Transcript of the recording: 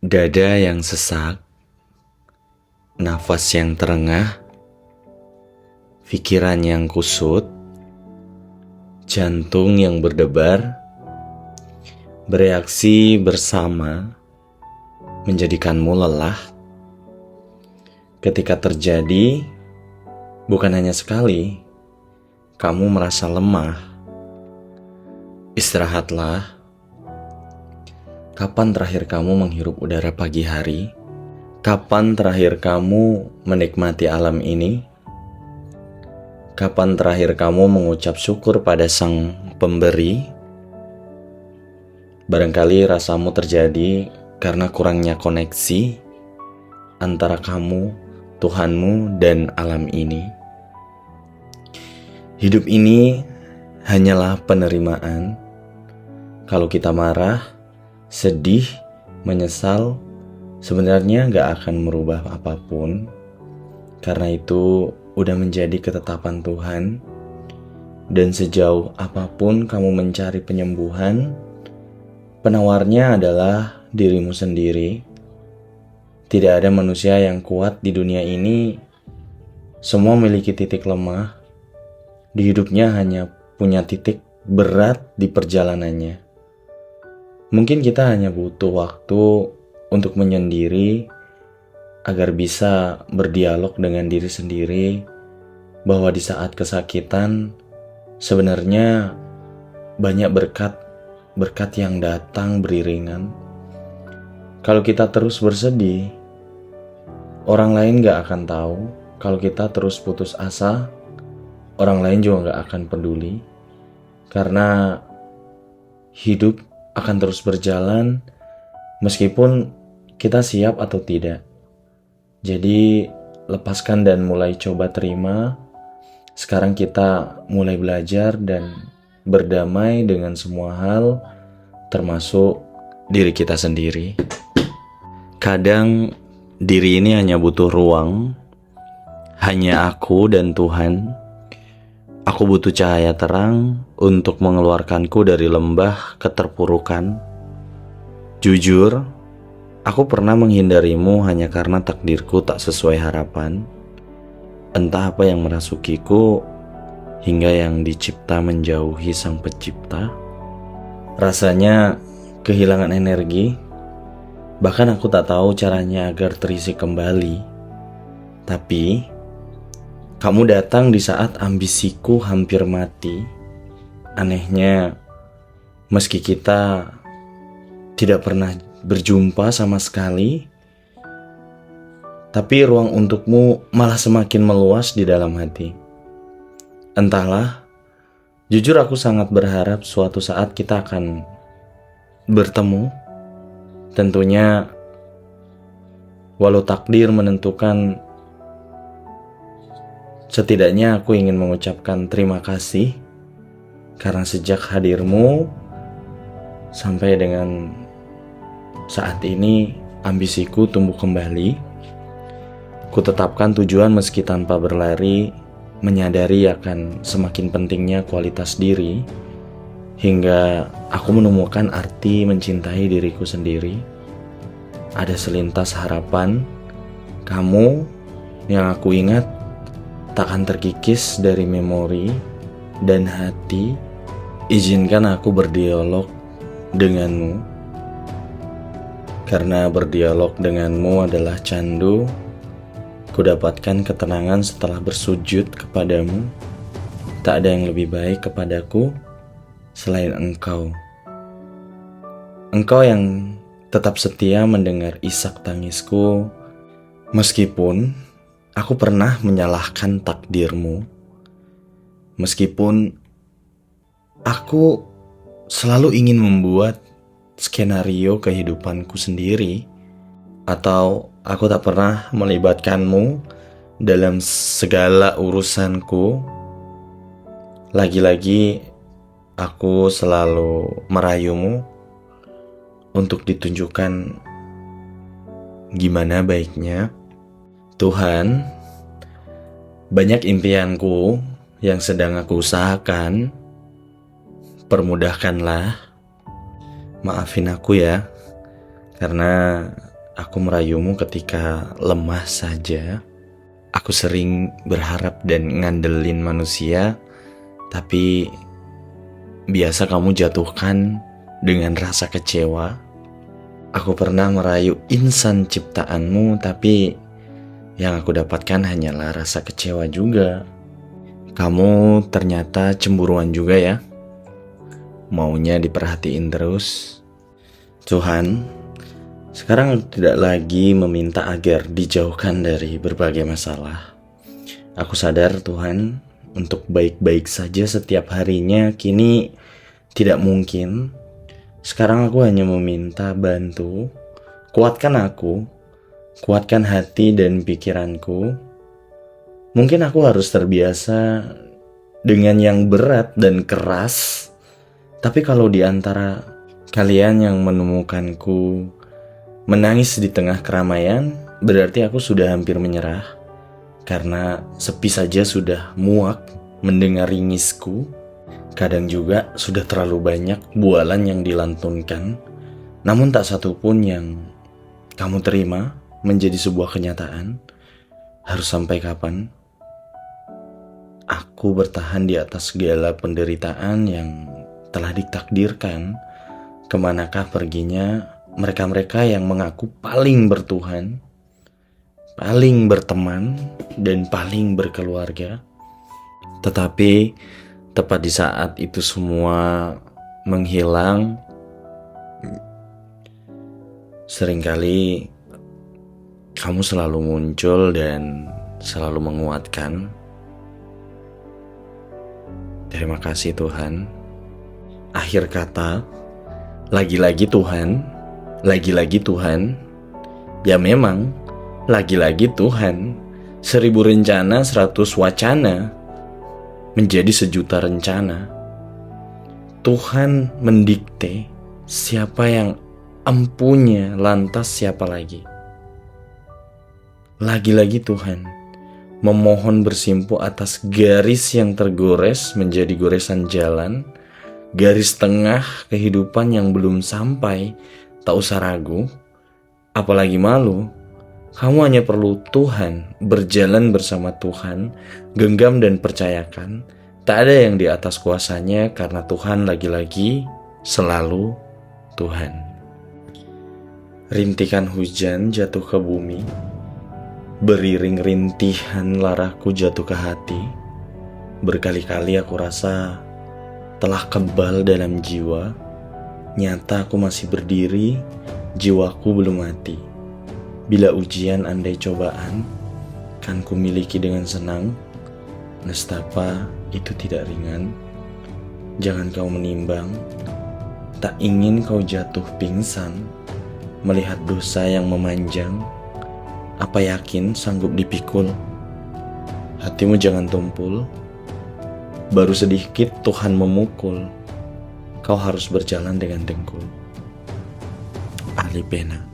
Dada yang sesak, nafas yang terengah, pikiran yang kusut, jantung yang berdebar, bereaksi bersama menjadikanmu lelah. Ketika terjadi, bukan hanya sekali, kamu merasa lemah. Istirahatlah. Kapan terakhir kamu menghirup udara pagi hari? Kapan terakhir kamu menikmati alam ini? Kapan terakhir kamu mengucap syukur pada Sang Pemberi? Barangkali rasamu terjadi karena kurangnya koneksi antara kamu, Tuhanmu, dan alam ini. Hidup ini hanyalah penerimaan. Kalau kita marah, sedih, menyesal, sebenarnya gak akan merubah apapun. Karena itu udah menjadi ketetapan Tuhan. Dan sejauh apapun kamu mencari penyembuhan, penawarnya adalah dirimu sendiri. Tidak ada manusia yang kuat di dunia ini. Semua memiliki titik lemah. Di hidupnya hanya punya titik berat di perjalanannya. Mungkin kita hanya butuh waktu untuk menyendiri agar bisa berdialog dengan diri sendiri bahwa di saat kesakitan sebenarnya banyak berkat yang datang beriringan. Kalau kita terus bersedih, orang lain gak akan tahu. Kalau kita terus putus asa, orang lain juga gak akan peduli. Karena hidup akan terus berjalan meskipun kita siap atau tidak. Jadi lepaskan dan mulai coba terima. Sekarang kita mulai belajar dan berdamai dengan semua hal, termasuk diri kita sendiri. Kadang diri ini hanya butuh ruang, hanya aku dan Tuhan. Aku butuh cahaya terang untuk mengeluarkanku dari lembah keterpurukan. Jujur, aku pernah menghindarimu hanya karena takdirku tak sesuai harapan. Entah apa yang merasukiku hingga yang dicipta menjauhi Sang Pencipta. Rasanya kehilangan energi. Bahkan aku tak tahu caranya agar terisi kembali. Tapi kamu datang di saat ambisiku hampir mati. Anehnya, meski kita tidak pernah berjumpa sama sekali, tapi ruang untukmu malah semakin meluas di dalam hati. Entahlah, jujur aku sangat berharap suatu saat kita akan bertemu. Tentunya, walau takdir menentukan, setidaknya aku ingin mengucapkan terima kasih karena sejak hadirmu sampai dengan saat ini ambisiku tumbuh kembali. Ku tetapkan tujuan meski tanpa berlari, menyadari akan semakin pentingnya kualitas diri hingga aku menemukan arti mencintai diriku sendiri. Ada selintas harapan, kamu yang aku ingat takkan terkikis dari memori dan hati. Izinkan aku berdialog denganmu, karena berdialog denganmu adalah candu. Kudapatkan ketenangan setelah bersujud kepadamu. Tak ada yang lebih baik kepadaku selain engkau. Engkau yang tetap setia mendengar isak tangisku, meskipun aku pernah menyalahkan takdirmu. Meskipun aku selalu ingin membuat skenario kehidupanku sendiri, atau aku tak pernah melibatkanmu dalam segala urusanku. Lagi-lagi aku selalu merayumu untuk ditunjukkan gimana baiknya. Tuhan, banyak impianku yang sedang aku usahakan. Permudahkanlah. Maafin aku ya, karena aku merayumu ketika lemah saja. Aku sering berharap dan ngandelin manusia, tapi biasa kamu jatuhkan dengan rasa kecewa. Aku pernah merayu insan ciptaanmu, tapi yang aku dapatkan hanyalah rasa kecewa juga. Kamu ternyata cemburuan juga ya, maunya diperhatiin terus. Tuhan, sekarang aku tidak lagi meminta agar dijauhkan dari berbagai masalah. Aku sadar Tuhan, untuk baik-baik saja setiap harinya kini tidak mungkin. Sekarang aku hanya meminta bantu, kuatkan aku, kuatkan hati dan pikiranku. Mungkin aku harus terbiasa dengan yang berat dan keras, tapi kalau di antara kalian yang menemukanku menangis di tengah keramaian, berarti aku sudah hampir menyerah. Karena sepi saja sudah muak mendengar ringisku. Kadang juga sudah terlalu banyak bualan yang dilantunkan, namun tak satu pun yang kamu terima menjadi sebuah kenyataan. Harus sampai kapan aku bertahan di atas segala penderitaan yang telah ditakdirkan? Kemanakah perginya mereka-mereka yang mengaku paling bertuhan, paling berteman, dan paling berkeluarga? Tetapi tepat di saat itu semua menghilang, seringkali kamu selalu muncul dan selalu menguatkan. Terima kasih Tuhan. Akhir kata, lagi-lagi Tuhan, lagi-lagi Tuhan. Ya memang, lagi-lagi Tuhan. 1000 rencana, 100 wacana menjadi 1.000.000 rencana. Tuhan mendikte siapa yang empunya, lantas siapa lagi. Lagi-lagi Tuhan memohon bersimpu atas garis yang tergores menjadi goresan jalan, garis tengah kehidupan yang belum sampai. Tak usah ragu, apalagi malu. Kamu hanya perlu Tuhan, berjalan bersama Tuhan, genggam dan percayakan. Tak ada yang di atas kuasanya, karena Tuhan lagi-lagi selalu Tuhan. Rintikan hujan jatuh ke bumi, beriring rintihan larahku jatuh ke hati. Berkali-kali aku rasa telah kebal dalam jiwa. Nyata aku masih berdiri, jiwaku belum mati. Bila ujian andai cobaan, kan ku miliki dengan senang. Nestapa itu tidak ringan. Jangan kau menimbang, tak ingin kau jatuh pingsan melihat dosa yang memanjang. Apa yakin sanggup dipikul? Hatimu jangan tumpul, baru sedikit Tuhan memukul. Kau harus berjalan dengan dengkul. Ali Pena.